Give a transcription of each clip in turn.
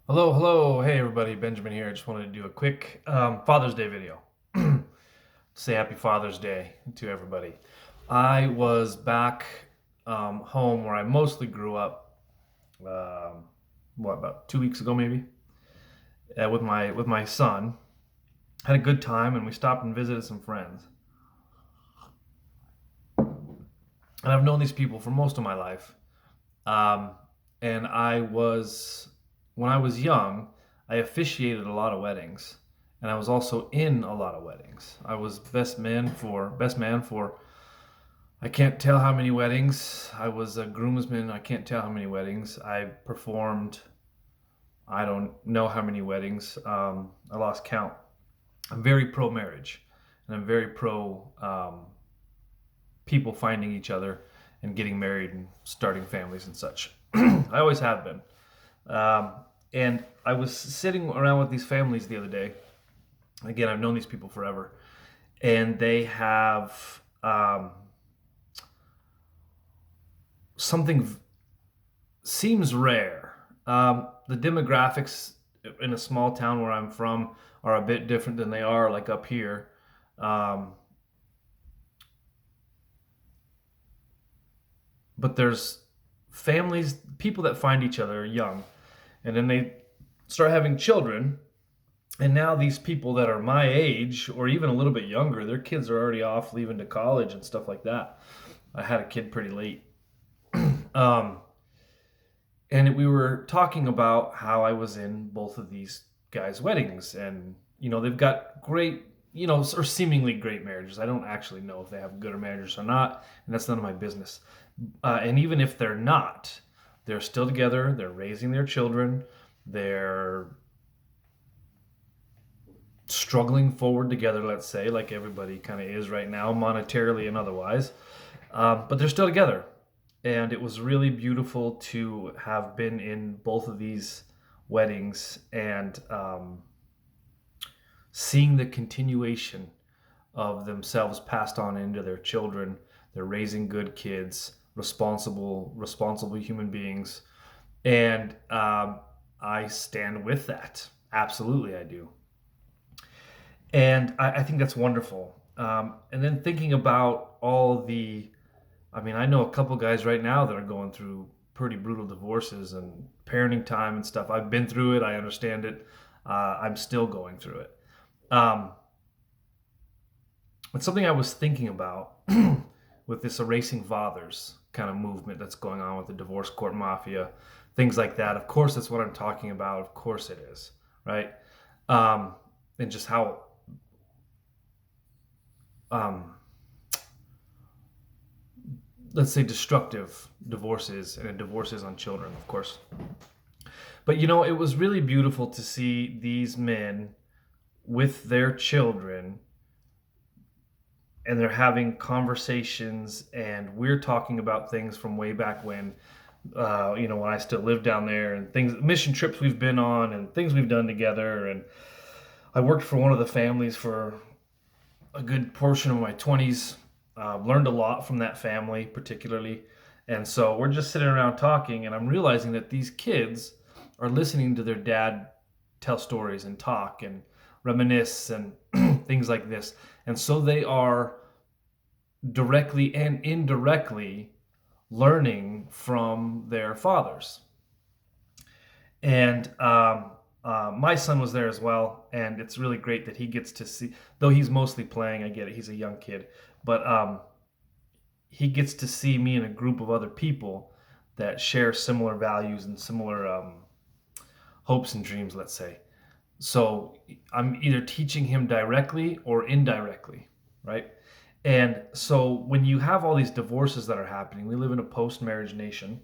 Hello, hello. Hey, everybody. Benjamin here. I just wanted to do a quick Father's Day video. Say Happy Father's Day to everybody. I was back home where I mostly grew up. About 2 weeks ago, maybe, with my son. Had a good time, and we stopped and visited some friends. And I've known these people for most of my life. Um, and when I was young, I officiated a lot of weddings, and I was also in a lot of weddings. I was best man for. I can't tell how many weddings. I was a groomsman. I can't tell how many weddings. I performed. I don't know how many weddings. I lost count. I'm very pro marriage, and I'm very pro people finding each other and getting married and starting families and such. I always have been. Um, and I was sitting around with these families the other day. Again, I've known these people forever, and they have something seems rare. The demographics in a small town where I'm from are a bit different than they are like up here. Um, but there's families, people that find each other young, and then they start having children. And now these people that are my age or even a little bit younger, their kids are already off leaving to college and stuff like that. I had a kid pretty late. Um, and we were talking about how I was in both of these guys' weddings. And, they've got great, or seemingly great marriages. I don't actually know if they have good marriages or not. And that's none of my business. And even if they're not, they're still together. They're raising their children. They're struggling forward together, let's say, like everybody kind of is right now, monetarily and otherwise. But they're still together. And it was really beautiful to have been in both of these weddings and seeing the continuation of themselves passed on into their children. They're raising good kids, responsible human beings. And I stand with that. Absolutely, I do. And I think that's wonderful. And then thinking about I know a couple guys right now that are going through pretty brutal divorces and parenting time and stuff. I've been through it. I understand it. I'm still going through it. Um, it's something I was thinking about with this erasing fathers kind of movement that's going on with the divorce court mafia, things like that. Of course, that's what I'm talking about. Of course, it is, right? And just how um, let's say destructive divorce is, and a divorce is on children, of course. But it was really beautiful to see these men with their children, and they're having conversations, and we're talking about things from way back when, when I still lived down there, and things, mission trips we've been on, and things we've done together. And I worked for one of the families for a good portion of my 20s. Learned a lot from that family, particularly. And so we're just sitting around talking, and I'm realizing that these kids are listening to their dad tell stories and talk and reminisce and things like this. And so they are directly and indirectly learning from their fathers. And my son was there as well, and it's really great that he gets to see. Though he's mostly playing, I get it. He's a young kid, but he gets to see me in a group of other people that share similar values and similar hopes and dreams. Let's say. So I'm either teaching him directly or indirectly, right? And so when you have all these divorces that are happening, we live in a post-marriage nation.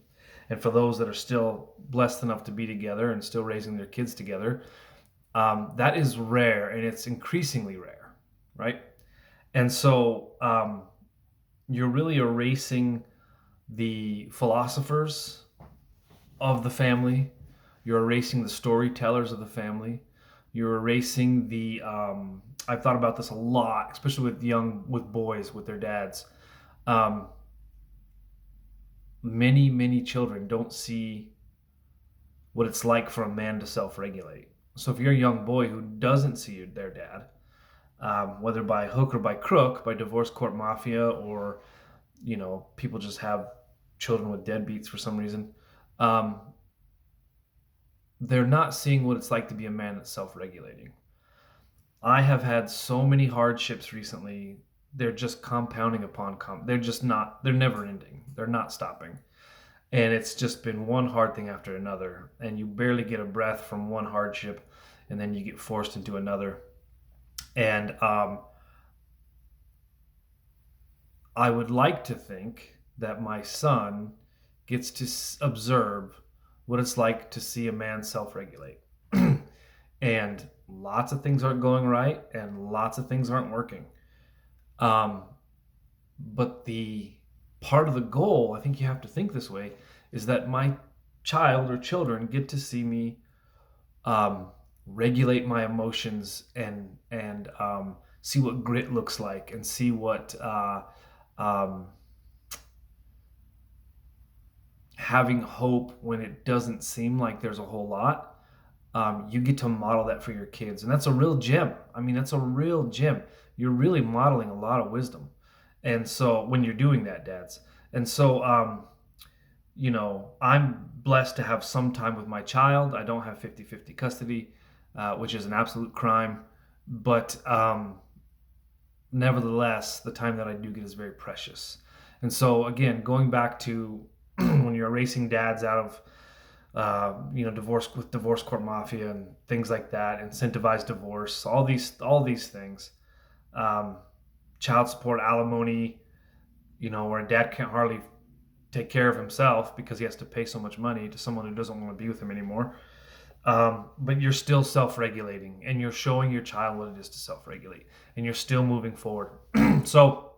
And for those that are still blessed enough to be together and still raising their kids together, that is rare, and it's increasingly rare, right? And so you're really erasing the philosophers of the family. You're erasing the storytellers of the family. You're erasing the. I've thought about this a lot, especially with boys with their dads. Um, many children don't see what it's like for a man to self-regulate. So if you're a young boy who doesn't see their dad, whether by hook or by crook, by divorce court mafia, or people just have children with deadbeats for some reason, um, they're not seeing what it's like to be a man that's self-regulating. I have had so many hardships recently. They're just compounding upon they're just not, they're never ending. They're not stopping. And it's just been one hard thing after another. And you barely get a breath from one hardship, and then you get forced into another. And I would like to think that my son gets to observe what it's like to see a man self-regulate. And lots of things aren't going right, and lots of things aren't working. Um, but the part of the goal, I think you have to think this way, is that my child or children get to see me regulate my emotions, and see what grit looks like, and see what um, having hope when it doesn't seem like there's a whole lot. You get to model that for your kids, and that's a real gem. I mean, that's a real gem. You're really modeling a lot of wisdom, and so when you're doing that, dads, and so I'm blessed to have some time with my child. I don't have 50-50 custody, which is an absolute crime, but nevertheless, the time that I do get is very precious. And so again, going back to when you're erasing dads out of divorce court mafia and things like that, incentivized divorce, all these things, child support, alimony, where a dad can't hardly take care of himself because he has to pay so much money to someone who doesn't want to be with him anymore. But you're still self-regulating, and you're showing your child what it is to self-regulate, and you're still moving forward. So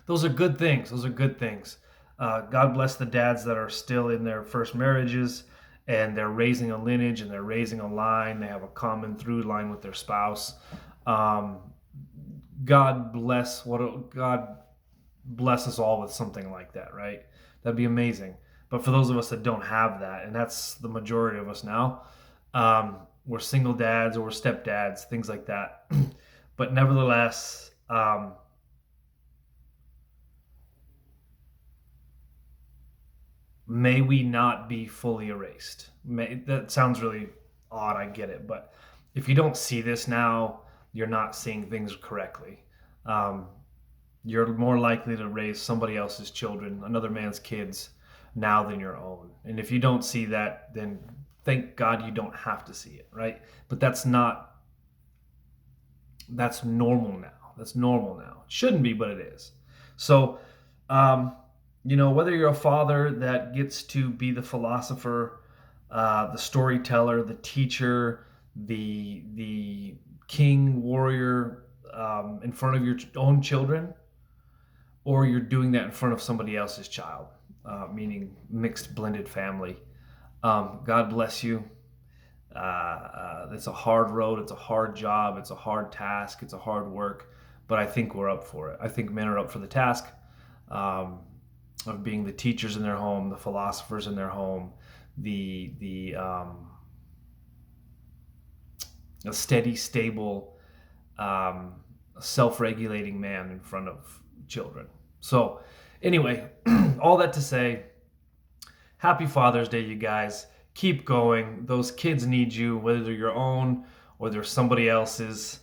those are good things. Those are good things. God bless the dads that are still in their first marriages, and they're raising a lineage, and they're raising a line. They have a common through line with their spouse. God bless us all with something like that, right? That'd be amazing. But for those of us that don't have that, and that's the majority of us now, we're single dads or we're stepdads, things like that. But nevertheless, may we not be fully erased. That sounds really odd, I get it. But if you don't see this now, you're not seeing things correctly. You're more likely to raise somebody else's children, another man's kids, now than your own. And if you don't see that, then thank God you don't have to see it, right? But that's normal now. That's normal now. It shouldn't be, but it is. So, whether you're a father that gets to be the philosopher, the storyteller, the teacher, the king, warrior, in front of your own children, or you're doing that in front of somebody else's child, meaning mixed, blended family. God bless you. It's a hard road. It's a hard job. It's a hard task. It's a hard work. But I think we're up for it. I think men are up for the task of being the teachers in their home, the philosophers in their home, the a steady, stable, self-regulating man in front of children. So anyway, all that to say, happy Father's Day, you guys. Keep going. Those kids need you, whether they're your own or they're somebody else's.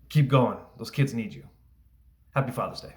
Keep going. Those kids need you. Happy Father's Day.